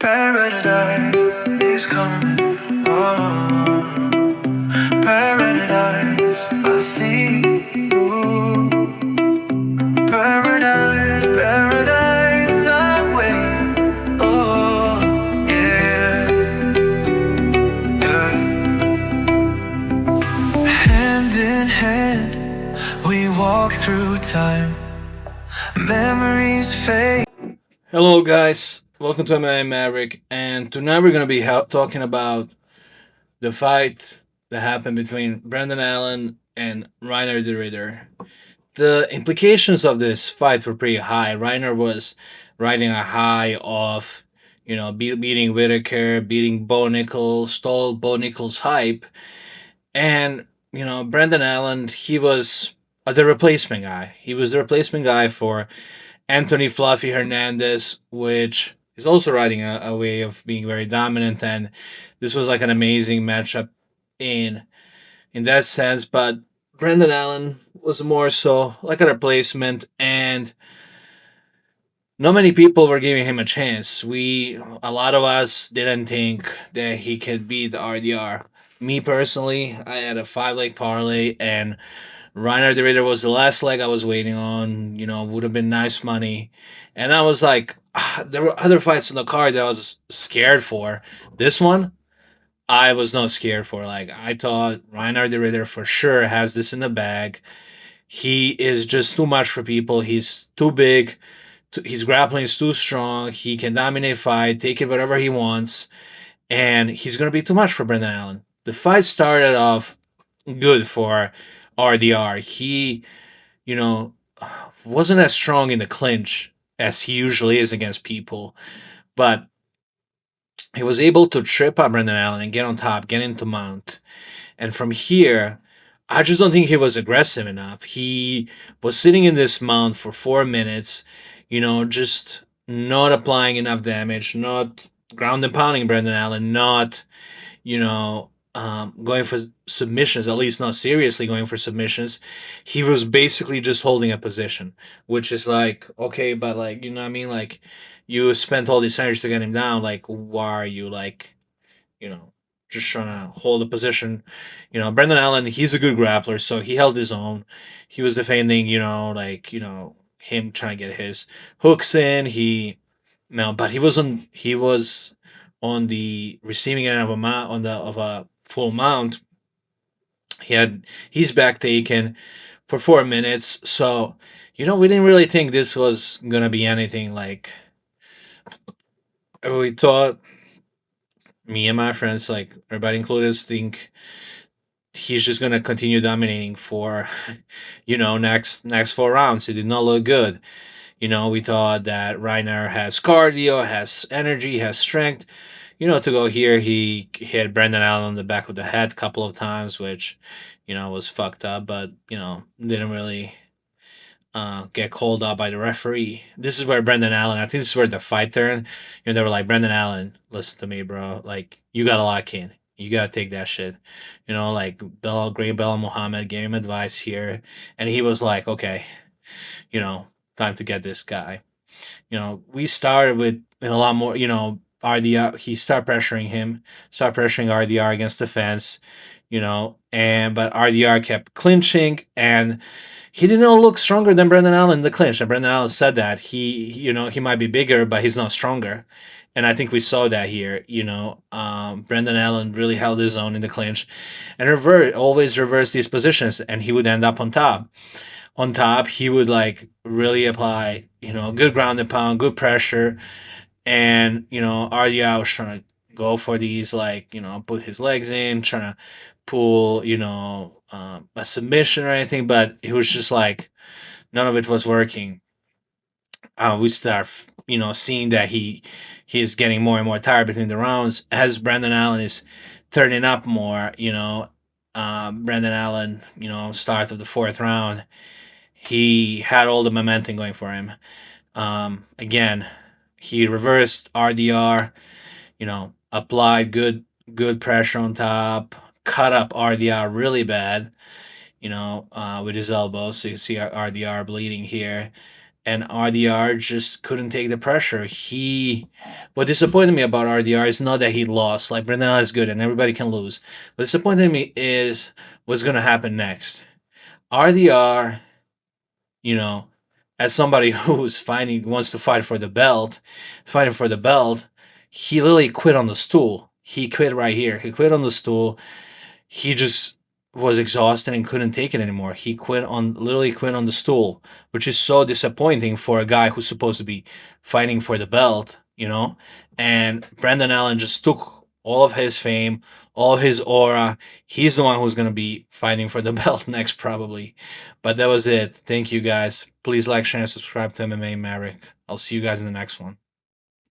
Paradise is coming. Oh, paradise, I see. Ooh, paradise, paradise, I wait. Oh, yeah, yeah. Hand in hand, we walk through time. Memories fade. Hello, guys. Welcome to my Maverick, and tonight we're gonna be talking about the fight that happened between Brandon Allen and Reinier De Quitter. The implications of this fight were pretty high. Reiner was riding a high of, beating Whitaker, beating Bo Nichols, stole Bo Nichols' hype, and Brandon Allen, he was the replacement guy. He was the replacement guy for Anthony Fluffy Hernandez, which is also riding a way of being very dominant. And this was like an amazing matchup in in that sense. But Brendan Allen was more so like a replacement, and not many people were giving him a chance. A lot of us didn't think that he could beat RDR. Me personally, I had a 5 leg parlay, and Reiner De Quitter was the last leg I was waiting on. Would have been nice money. And I was like, there were other fights on the card that I was scared for. This one, I was not scared for. Like, I thought Reiner De Quitter for sure has this in the bag. He is just too much for people. He's too big. His grappling is too strong. He can dominate fight, take it whatever he wants. And he's going to be too much for Brendan Allen. The fight started off good for RDR. He you know, wasn't as strong in the clinch as he usually is against people, but he was able to trip up Brendan Allen and get on top, get into mount. And from here, I just don't think he was aggressive enough. He was sitting in this mount for 4 minutes, just not applying enough damage, not ground and pounding Brendan Allen, not going for submissions, at least not seriously going for submissions. He was basically just holding a position, which is like, okay, but like, you know what I mean? Like, you spent all this energy to get him down. Like, why are you like, you know, just trying to hold a position? Brendan Allen, he's a good grappler, so he held his own. He was defending, him trying to get his hooks in. No, but he was on the receiving end of a mount of a full mount. He had his back taken for 4 minutes, so we didn't really think this was gonna be anything like we thought. Me and my friends, like everybody included, think he's just gonna continue dominating for next 4 rounds. It did not look good. We thought that Reiner has cardio, has energy, has strength. To go here, he hit Brendan Allen on the back of the head a couple of times, which, was fucked up, but, didn't really get called out by the referee. This is where Brendan Allen, I think this is where the fight turned. They were like, Brendan Allen, listen to me, bro. Like, you gotta lock in. You gotta take that shit. Like, Great Bella Muhammad gave him advice here, and he was like, okay, you know, time to get this guy. We started with a lot more, RDR, he started pressuring him, started pressuring RDR against the fence, but RDR kept clinching, and he didn't look stronger than Brendan Allen in the clinch. And Brendan Allen said that he might be bigger, but he's not stronger. And I think we saw that here. Brendan Allen really held his own in the clinch, and always reverse these positions, and he would end up on top. On top, he would like really apply, good ground and pound, good pressure, and RDI was trying to go for these, like, put his legs in, trying to pull, a submission or anything, but it was just like none of it was working. We start, seeing that he's getting more and more tired between the rounds as Brandon Allen is turning up more. Brandon Allen, start of the fourth round, he had all the momentum going for him. Again, he reversed RDR, applied good pressure on top, cut up RDR really bad, with his elbow. So you see RDR bleeding here. and RDR just couldn't take the pressure. What disappointed me about RDR is not that he lost. Like Brendan is good and everybody can lose. What disappointed me is what's gonna happen next. RDR, you know, as somebody who's fighting wants to fight for the belt, fighting for the belt, he literally quit on the stool. He quit right here. He quit on the stool. He just was exhausted and couldn't take it anymore. He quit on literally quit on the stool, which is so disappointing for a guy who's supposed to be fighting for the belt, you know? And Brandon Allen just took all of his fame, all of his aura. He's the one who's going to be fighting for the belt next, probably. But that was it. Thank you guys. Please like, share, and subscribe to MMA Maverick. I'll see you guys in the next one.